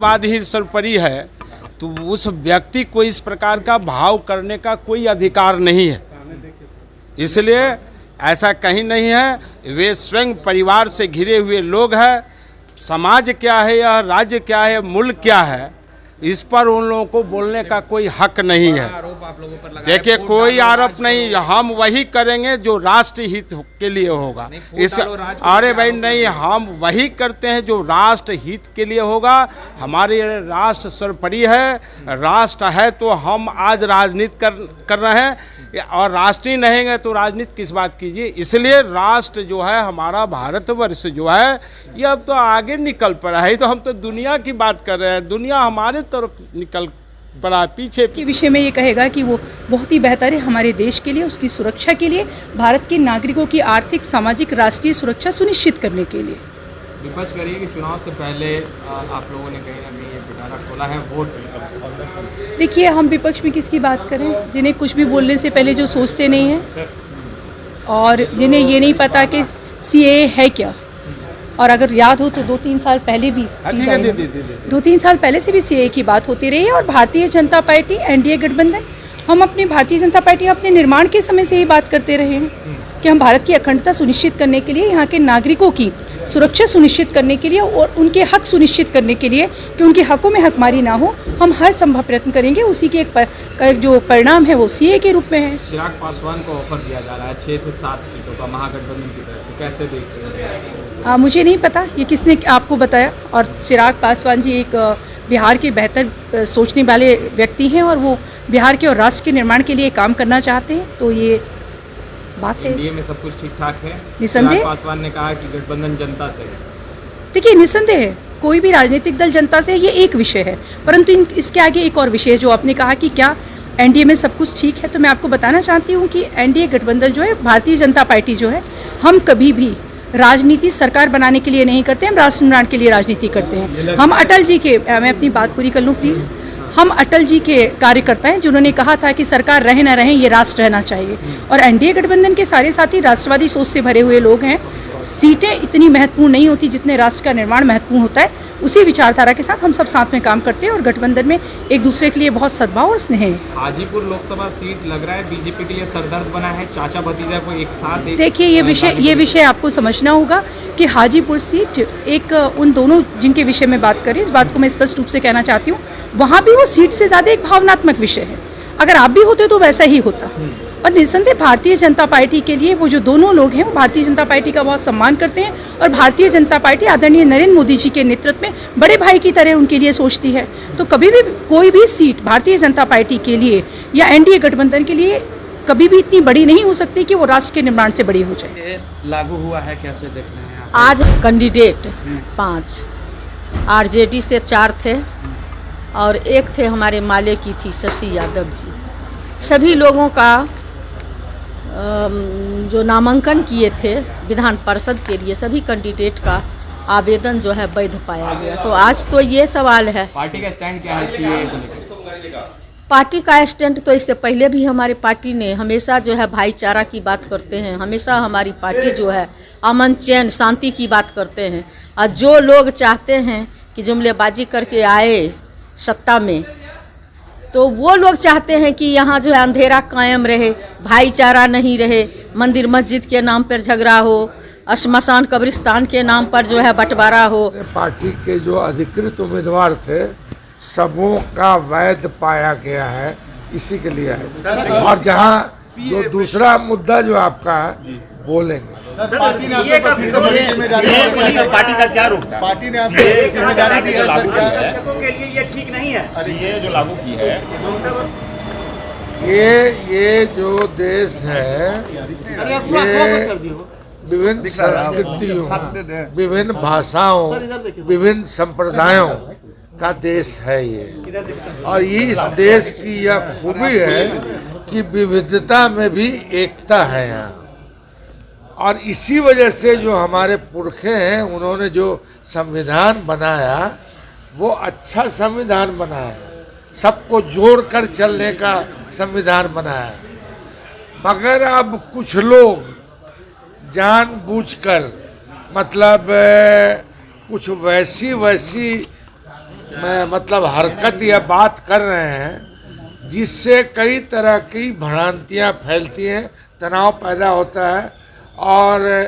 बाद ही सर्वोपरि है, तो उस व्यक्ति को इस प्रकार का भाव करने का कोई अधिकार नहीं है। इसलिए ऐसा कहीं नहीं है। वे स्वयं परिवार से घिरे हुए लोग हैं। समाज क्या है, यह राज्य क्या है, मुल्क क्या है, इस पर उन लोगों को बोलने का कोई हक नहीं है। देखिए, कोई आरोप नहीं, हम वही करेंगे जो राष्ट्र हित के लिए होगा। इस अरे भाई नहीं, हम वही करते हैं जो राष्ट्र हित के लिए होगा। हमारे राष्ट्र सर्वोपरि है। राष्ट्र है तो हम आज राजनीति कर रहे हैं, और राष्ट्र ही नहीं है तो राजनीति किस बात कीजिए। इसलिए राष्ट्र जो है, हमारा भारतवर्ष जो है, ये अब तो आगे निकल पड़ा है। तो हम तो दुनिया की बात कर रहे हैं, दुनिया हमारे तरफ निकल पड़ा, पीछे के विषय में ये कहेगा कि वो बहुत ही बेहतर है हमारे देश के लिए, उसकी सुरक्षा के लिए, भारत के नागरिकों की आर्थिक, सामाजिक, राष्ट्रीय सुरक्षा सुनिश्चित करने के लिए। विपक्ष करिए कि चुनाव से पहले आप लोगों ने कहीं ना कहीं ये पिटारा खोला है वोट। देखिए, हम विपक्ष में किसकी बात करें, जिन्हें कुछ भी बोलने से पहले जो सोचते नहीं हैं, और जिन्हें ये नहीं पता कि सीएए है क्या। और अगर याद हो तो 2-3 साल पहले भी 2-3 साल पहले से भी सीएए की बात होती रही है। और भारतीय जनता पार्टी, एनडीए गठबंधन, हम अपनी भारतीय जनता पार्टी अपने निर्माण के समय से ही बात करते रहे हैं कि हम भारत की अखंडता सुनिश्चित करने के लिए, यहाँ के नागरिकों की सुरक्षा सुनिश्चित करने के लिए और उनके हक सुनिश्चित करने के लिए कि उनके हकों में हकमारी ना हो, हम हर संभव प्रयत्न करेंगे। उसी के एक जो परिणाम है वो सीएए के रूप में है। चिराग पासवान को ऑफर दिया जा रहा है 6 से 7 सीटों का महागठबंधन की तरफ से, कैसे देखते हैं? मुझे नहीं पता ये किसने आपको बताया। और चिराग पासवान जी एक बिहार के बेहतर सोचने वाले व्यक्ति हैं, और वो बिहार के और राष्ट्र के निर्माण के लिए काम करना चाहते हैं। तो ये बात है। एनडीए में सब कुछ ठीक ठाक है। निसंदेह पासवान ने कहा कि गठबंधन जनता से है। देखिए, निसंदेह है, कोई भी राजनीतिक दल जनता से, ये एक विषय है। परंतु इसके आगे एक और विषय, जो आपने कहा कि क्या एनडीए में सब कुछ ठीक है, तो मैं आपको बताना चाहती हूँ कि एनडीए गठबंधन जो है, भारतीय जनता पार्टी जो है, हम कभी भी राजनीति सरकार बनाने के लिए नहीं करते, हम राष्ट्र निर्माण के लिए राजनीति करते हैं। हम अटल जी के, मैं अपनी बात पूरी कर लूँ प्लीज़, हम अटल जी के कार्यकर्ता हैं जिन्होंने कहा था कि सरकार रहे ना रहे, ये राष्ट्र रहना चाहिए। और एनडीए गठबंधन के सारे साथी राष्ट्रवादी सोच से भरे हुए लोग हैं। सीटें इतनी महत्वपूर्ण नहीं होती जितने राष्ट्र का निर्माण महत्वपूर्ण होता है। उसी विचारधारा के साथ हम सब साथ में काम करते हैं, और गठबंधन में एक दूसरे के लिए बहुत सद्भाव और स्नेह है। हाजीपुर लोकसभा सीट लग रहा है बीजेपी के लिए सरदर्द बना है, चाचा भतीजा को एक साथ। देखिए, ये विषय आपको समझना होगा कि हाजीपुर सीट एक उन दोनों जिनके विषय में बात करें, इस बात को मैं स्पष्ट रूप से कहना चाहती हूँ, वहाँ भी वो सीट से ज़्यादा एक भावनात्मक विषय है। अगर आप भी होते तो वैसा ही होता। और निसंदेह भारतीय जनता पार्टी के लिए वो जो दोनों लोग हैं, वो भारतीय जनता पार्टी का बहुत सम्मान करते हैं, और भारतीय जनता पार्टी आदरणीय नरेंद्र मोदी जी के नेतृत्व में बड़े भाई की तरह उनके लिए सोचती है। तो कभी भी कोई भी सीट भारतीय जनता पार्टी के लिए या एनडीए गठबंधन के लिए कभी भी इतनी बड़ी नहीं हो सकती कि वो राष्ट्र के निर्माण से बड़ी हो जाए। लागू हुआ है, कैसे देखते हैं आप? आज कैंडिडेट 5, आरजेडी से 4 थे, और एक थे हमारे माले की थी शशि यादव जी। सभी लोगों का जो नामांकन किए थे विधान परिषद के लिए, सभी कैंडिडेट का आवेदन जो है वैध पाया गया। तो आज तो ये सवाल है, पार्टी का स्टैंड क्या है सीएए को लेकर? पार्टी का स्टैंड तो इससे पहले भी हमारी पार्टी ने हमेशा जो है भाईचारा की बात करते हैं। हमेशा हमारी पार्टी जो है अमन, चैन, शांति की बात करते हैं। और जो लोग चाहते हैं कि जुमलेबाजी करके आए सत्ता में, तो वो लोग चाहते हैं कि यहाँ जो है अंधेरा कायम रहे, भाईचारा नहीं रहे, मंदिर मस्जिद के नाम पर झगड़ा हो, श्मशान कब्रिस्तान के नाम पर जो है बंटवारा हो। पार्टी के जो अधिकृत उम्मीदवार थे, सबों का वैध पाया गया है, इसी के लिए है। और जहाँ जो दूसरा मुद्दा जो आपका है, बोलेंगे। पार्टी ने आपके पार्टी का क्या रूप था? पार्टी ने आपको जिम्मेदारी दी है, लागू की है के लिए ये ठीक नहीं है। अरे ये जो लागू की है, ये जो देश है, ये विभिन्न संस्कृतियों, विभिन्न भाषाओं, विभिन्न संप्रदायों का देश है ये। और ये इस देश की यह खूबी है कि विविधता में भी एकता है यहाँ। और इसी वजह से जो हमारे पुरखे हैं, उन्होंने जो संविधान बनाया, वो अच्छा संविधान बनाया, सबको जोड़कर चलने का संविधान बनाया। मगर अब कुछ लोग जानबूझकर, मतलब कुछ वैसी मतलब हरकत या बात कर रहे हैं, जिससे कई तरह की भ्रांतियां फैलती हैं, तनाव पैदा होता है और